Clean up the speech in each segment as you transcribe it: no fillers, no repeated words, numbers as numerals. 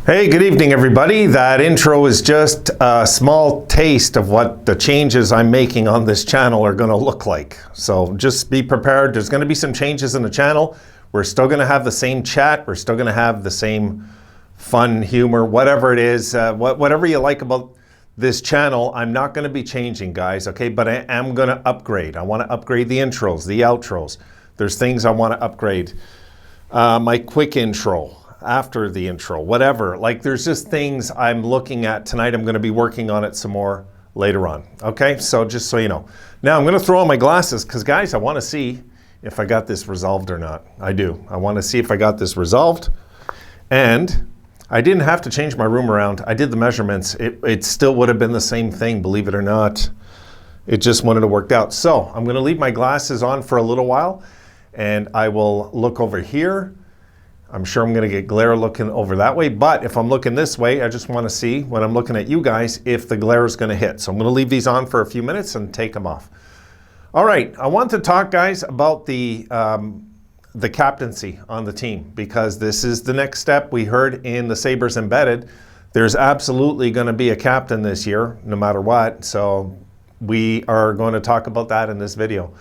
Hey, good evening, everybody. That intro is just a small taste of what the changes I'm making on this channel are going to look like. So just be prepared. There's going to be some changes in the channel. We're still going to have the same chat. We're still going to have the same fun, humor, whatever it is, whatever you like about this channel. I'm not going to be changing, guys, okay? But I am going to upgrade. I want to upgrade the intros, the outros. There's things I want to upgrade. My quick intro. After the intro, whatever. Like, there's just things I'm looking at tonight. I'm going to be working on it some more later on. Okay, so just so you know. Now I'm going to throw on my glasses because, guys, I want to see if I got this resolved or not. I do. I want to see if I got this resolved. And I didn't have to change my room around. I did the measurements. It still would have been the same thing, believe it or not. It just wouldn't have worked out. So I'm going to leave my glasses on for a little while, and I will look over here. I'm sure I'm going to get glare looking over that way, but if I'm looking this way, I just want to see when I'm looking at you guys if the glare is going to hit. So I'm going to leave these on for a few minutes and take them off. All right, I want to talk, guys, about the captaincy on the team, because this is the next step. We heard in the Sabres Embedded, there's absolutely going to be a captain this year, no matter what. So we are going to talk about that in this video.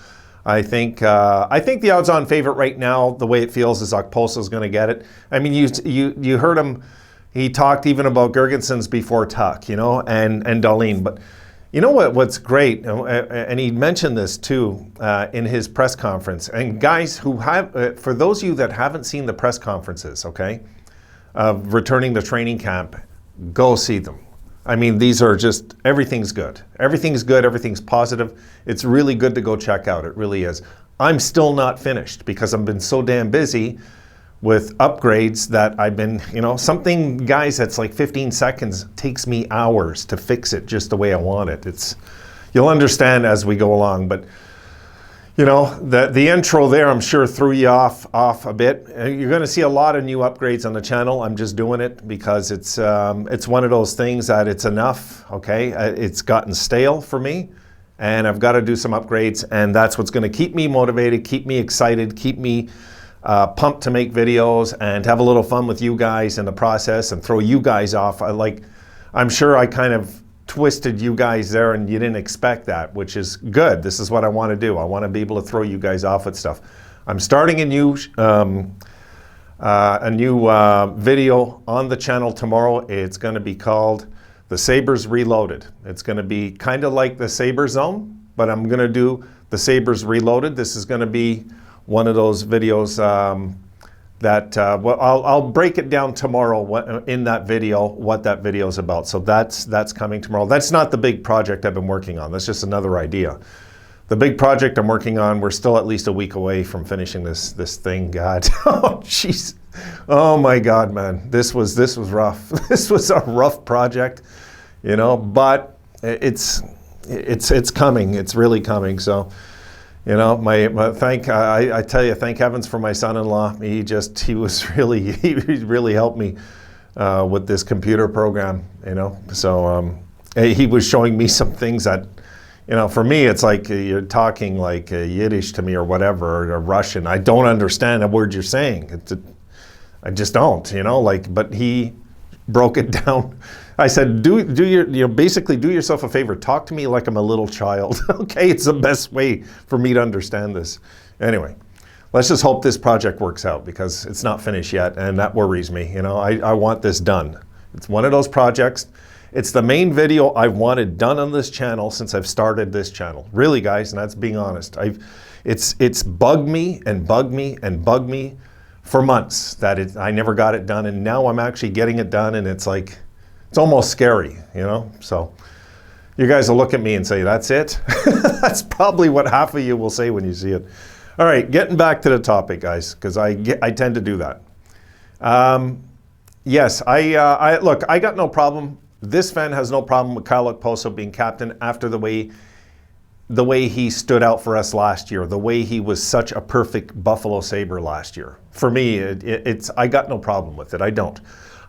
I think the odds-on favorite right now, the way it feels, is Okposo's going to get it. I mean, you heard him. He talked even about Girgensons before Tuck, you know, and Dahlin. But you know what's great, and he mentioned this too in his press conference. And guys who have, for those of you that haven't seen the press conferences, okay, of returning to training camp, go see them. I mean, these are just, everything's good. Everything's good, everything's positive. It's really good to go check out, it really is. I'm still not finished because I've been so damn busy with upgrades that I've been, you know, something, guys, that's like 15 seconds takes me hours to fix it just the way I want it. You'll understand as we go along, but you know, the intro there, I'm sure threw you off a bit. You're going to see a lot of new upgrades on the channel. I'm just doing it because it's one of those things that it's enough, okay? It's gotten stale for me, and I've got to do some upgrades, and that's what's going to keep me motivated, keep me excited, keep me pumped to make videos and have a little fun with you guys in the process and throw you guys off. I'm sure I kind of twisted you guys there and you didn't expect that, which is good. This is what I want to do. I want to be able to throw you guys off with stuff. I'm starting a new video on the channel tomorrow. It's going to be called The Sabres Reloaded. It's going to be kind of like the Sabre Zone, but I'm going to do The Sabres Reloaded. This is going to be one of those videos that well, I'll break it down tomorrow in that video, what that video is about. So that's coming tomorrow. That's not the big project I've been working on. That's just another idea. The big project I'm working on, we're still at least a week away from finishing this thing. God, oh jeez, oh my God, man, this was rough. This was a rough project, you know. But it's coming. It's really coming. So. You know, I tell you, thank heavens for my son-in-law. He really helped me with this computer program, you know. So he was showing me some things that, you know, for me, it's like you're talking like Yiddish to me or whatever, or Russian. I don't understand a word you're saying. I just don't, you know, like, but he broke it down. I said, basically do yourself a favor. Talk to me like I'm a little child. Okay, it's the best way for me to understand this. Anyway, let's just hope this project works out because it's not finished yet, and that worries me. You know, I want this done. It's one of those projects. It's the main video I've wanted done on this channel since I've started this channel. Really, guys, and that's being honest. It's bugged me and bugged me and bugged me for months that I never got it done, and now I'm actually getting it done, and it's like, it's almost scary, you know? So you guys will look at me and say, that's it? That's probably what half of you will say when you see it. All right, getting back to the topic, guys, because I tend to do that. Yes, look, I got no problem. This fan has no problem with Kyle Okposo being captain after the way he stood out for us last year, the way he was such a perfect Buffalo Sabre last year. For me, I got no problem with it.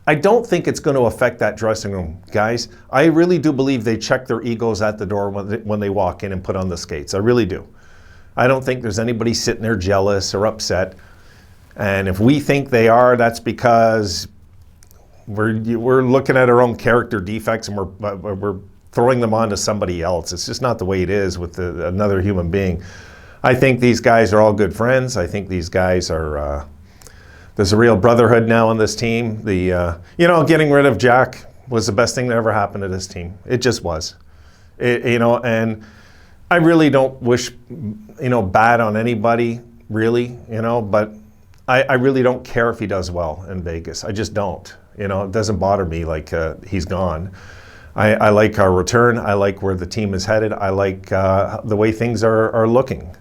I don't think it's going to affect that dressing room, guys. I really do believe they check their egos at the door when they walk in and put on the skates. I really do. I don't think there's anybody sitting there jealous or upset. And if we think they are, that's because We're looking at our own character defects and we're throwing them onto somebody else. It's just not the way it is with another human being. I think these guys are all good friends. I think these guys are, there's a real brotherhood now on this team. Getting rid of Jack was the best thing that ever happened to this team. It just was. And I really don't wish, bad on anybody, really, but I really don't care if he does well in Vegas. I just don't. It doesn't bother me like he's gone. I like our return. I like where the team is headed. I like the way things are looking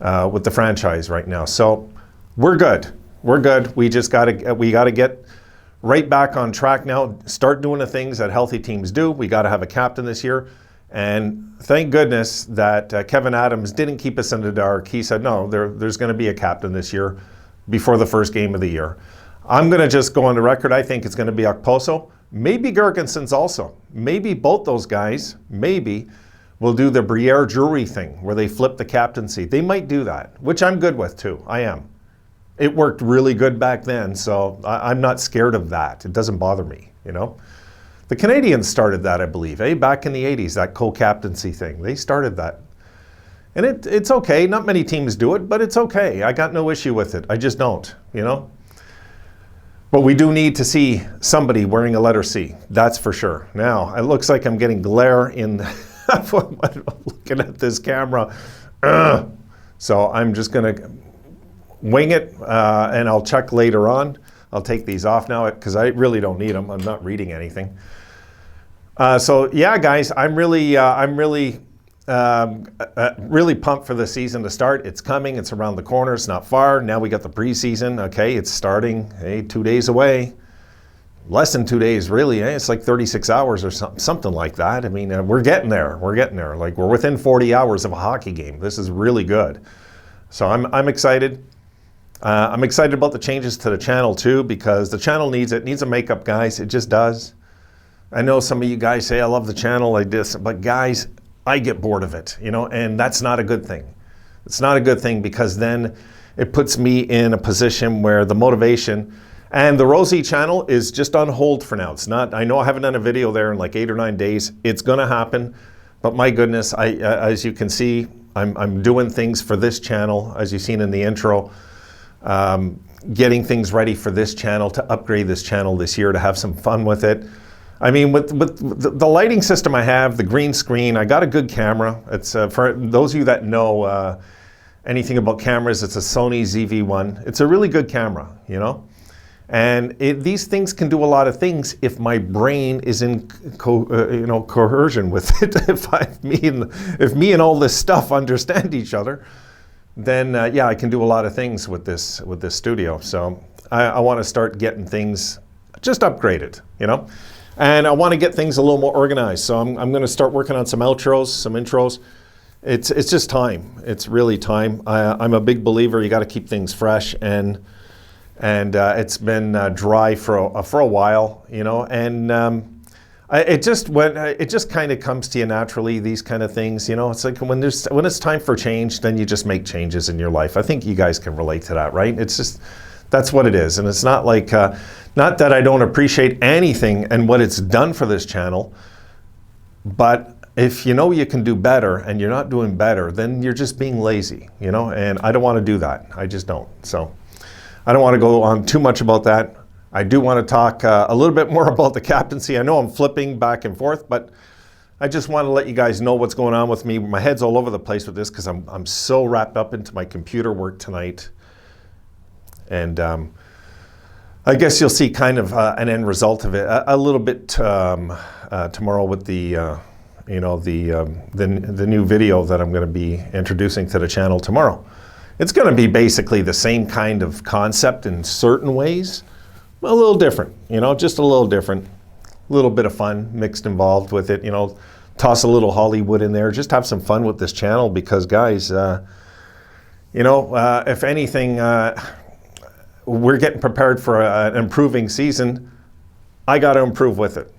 with the franchise right now. So we're good. We're good. We just got to get right back on track now. Start doing the things that healthy teams do. We got to have a captain this year. And thank goodness that Kevin Adams didn't keep us in the dark. He said, no, there's going to be a captain this year before the first game of the year. I'm going to just go on the record. I think it's going to be Okposo. Maybe Gergensons also. Maybe both those guys, will do the Briere Drury thing where they flip the captaincy. They might do that, which I'm good with too. I am. It worked really good back then, so I'm not scared of that. It doesn't bother me, The Canadians started that, I believe, back in the 80s, that co-captaincy thing. They started that. And it's okay. Not many teams do it, but it's okay. I got no issue with it. I just don't, But we do need to see somebody wearing a letter C. That's for sure. Now, it looks like I'm getting glare in looking at this camera. So I'm just going to wing it, and I'll check later on. I'll take these off now because I really don't need them. I'm not reading anything. So yeah, guys, I'm really pumped for the season to start. It's coming. It's around the corner. It's not far. Now we got the preseason. Okay, it's starting. 2 days away. Less than 2 days, really. It's like 36 hours or something like that. I mean, we're getting there. We're getting there. Like we're within 40 hours of a hockey game. This is really good. So I'm excited. I'm excited about the changes to the channel too, because the channel needs it. It needs a makeup, guys. It just does. I know some of you guys say I love the channel like this, but guys, I get bored of it, and that's not a good thing. It's not a good thing because then it puts me in a position where the motivation and the Rosie channel is just on hold for now. It's not, I know I haven't done a video there in like 8 or 9 days. It's going to happen, but my goodness, as you can see, I'm doing things for this channel, as you've seen in the intro, getting things ready for this channel, to upgrade this channel this year, to have some fun with it. I mean, with the lighting system I have, the green screen, I got a good camera. It's for those of you that know anything about cameras, it's a Sony ZV-1. It's a really good camera, And these things can do a lot of things if my brain is in coercion with it. if me and all this stuff understand each other, then yeah, I can do a lot of things with this studio. So I want to start getting things just upgraded, And I want to get things a little more organized. So I'm going to start working on some outros, some intros. It's just time. It's really time. I'm a big believer. You got to keep things fresh, and it's been dry for a while, And it just kind of comes to you naturally. These kind of things, It's like when it's time for change, then you just make changes in your life. I think you guys can relate to that, right? It's just that's what it is, and it's not like not that I don't appreciate anything and what it's done for this channel, but if you can do better and you're not doing better, then you're just being lazy, and I don't want to do that. I just don't. So I don't want to go on too much about that. I do want to talk a little bit more about the captaincy. I know I'm flipping back and forth, but I just want to let you guys know what's going on with me. My head's all over the place with this because I'm so wrapped up into my computer work tonight. And I guess you'll see kind of an end result of it a little bit tomorrow with the new video that I'm going to be introducing to the channel tomorrow. It's going to be basically the same kind of concept in certain ways, a little different, just a little different, a little bit of fun mixed involved with it, toss a little Hollywood in there, just have some fun with this channel because guys, if anything, we're getting prepared for an improving season. I got to improve with it.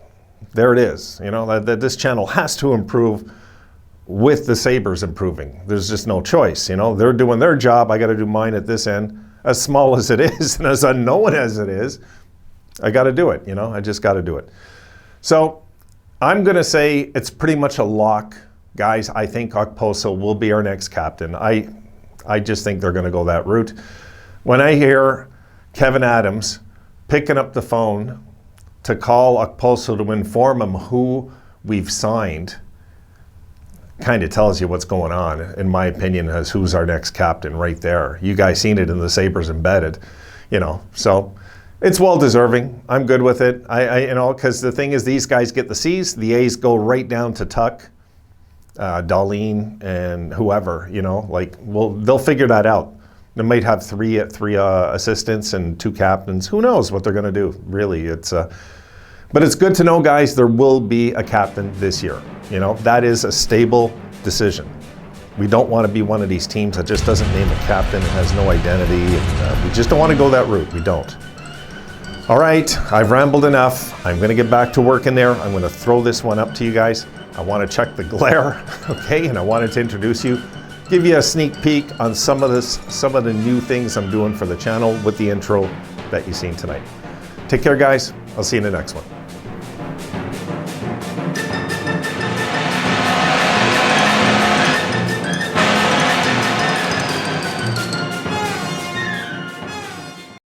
There it is. This channel has to improve with the Sabres improving. There's just no choice. They're doing their job. I got to do mine at this end. As small as it is and as unknown as it is, I got to do it, you know, I just got to do it. So I'm going to say it's pretty much a lock. Guys, I think Okposo will be our next captain. I just think they're going to go that route. When I hear Kevin Adams picking up the phone to call Okposo to inform him who we've signed, kind of tells you what's going on, in my opinion, as who's our next captain right there. You guys seen it in the Sabres Embedded, you know, so it's well deserving. I'm good with it. You know, because the thing is, these guys get the C's, the A's go right down to Tuck, Darlene, and whoever, you know, like, well, they'll figure that out. They might have three assistants and 2 captains. Who knows what they're going to do, really. But it's good to know, guys, there will be a captain this year. You know, that is a stable decision. We don't want to be one of these teams that just doesn't name a captain and has no identity. And, we just don't want to go that route. We don't. All right, I've rambled enough. I'm going to get back to work in there. I'm going to throw this one up to you guys. I want to check the glare, okay? And I wanted to introduce you, give you a sneak peek on some of the new things I'm doing for the channel with the intro that you've seen tonight. Take care, guys. I'll see you in the next one.